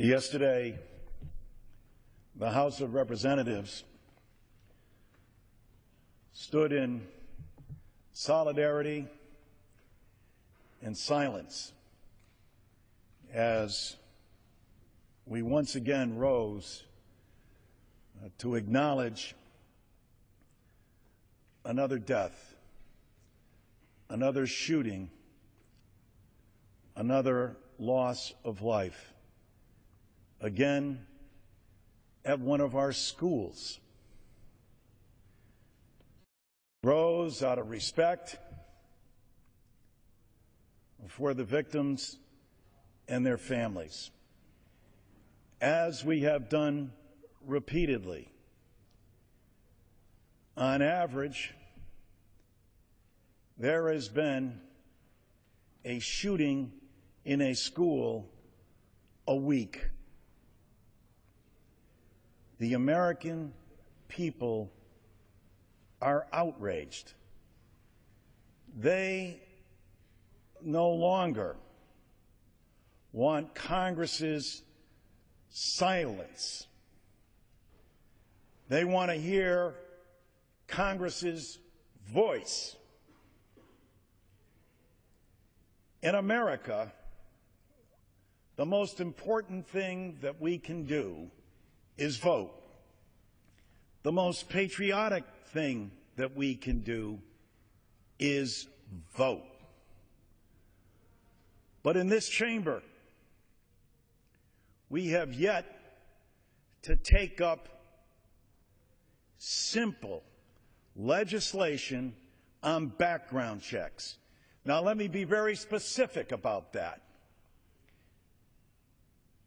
Yesterday, the House of Representatives stood in solidarity and silence as we once again rose to acknowledge another death, another shooting, another loss of life, again at one of our schools. Rose out of respect for the victims and their families, as we have done repeatedly. On average, there has been a shooting in a school a week. The American people are outraged. They no longer want Congress's silence. They want to hear Congress's voice. In America, the most important thing that we can do is vote. The most patriotic thing that we can do is vote. But in this chamber, we have yet to take up simple legislation on background checks. Now, let me be very specific about that.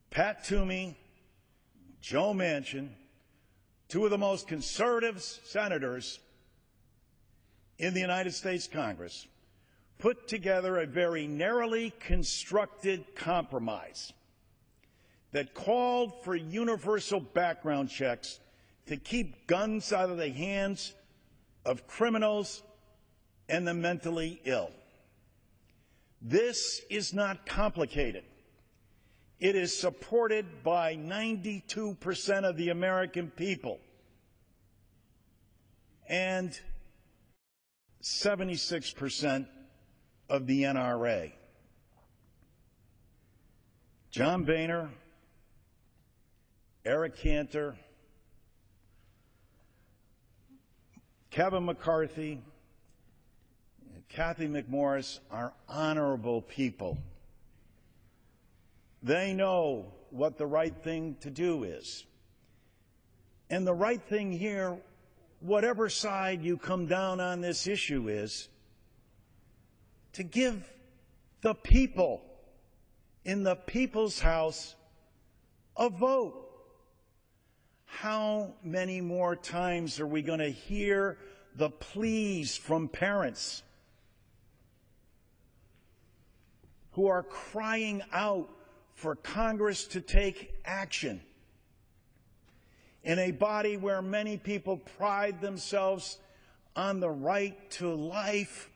Pat Toomey, Joe Manchin, two of the most conservative senators in the United States Congress, put together a very narrowly constructed compromise that called for universal background checks to keep guns out of the hands of criminals and the mentally ill. This is not complicated. It is supported by 92% of the American people and 76% of the NRA. John Boehner, Eric Cantor, Kevin McCarthy, and Kathy McMorris are honorable people. They know what the right thing to do is. And the right thing here, whatever side you come down on this issue, is to give the people in the people's house a vote. How many more times are we going to hear the pleas from parents who are crying out for Congress to take action in a body where many people pride themselves on the right to life?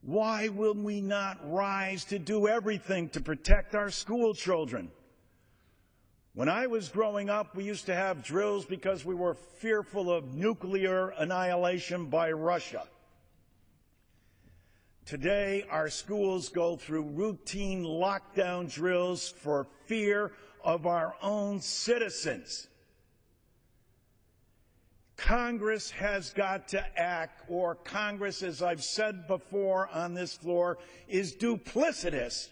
Why will we not rise to do everything to protect our school children? When I was growing up, we used to have drills because we were fearful of nuclear annihilation by Russia. Today, our schools go through routine lockdown drills for fear of our own citizens. Congress has got to act, or Congress, as I've said before on this floor, is duplicitous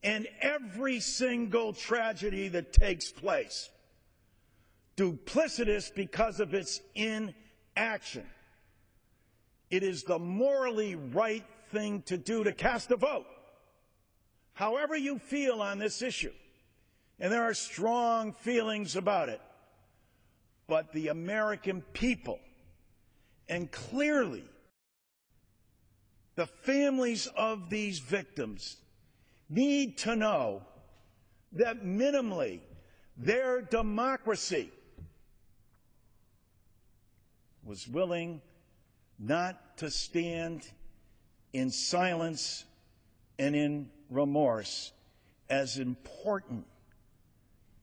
in every single tragedy that takes place. Duplicitous because of its inaction. It is the morally right thing to do to cast a vote, however you feel on this issue. And there are strong feelings about it. But the American people, and clearly the families of these victims, need to know that minimally their democracy was willing not to stand in silence and in remorse, as important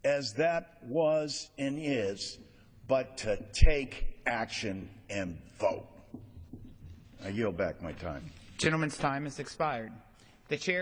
as that was and is, but to take action and vote. I yield back my time. Gentleman's time has expired. The chair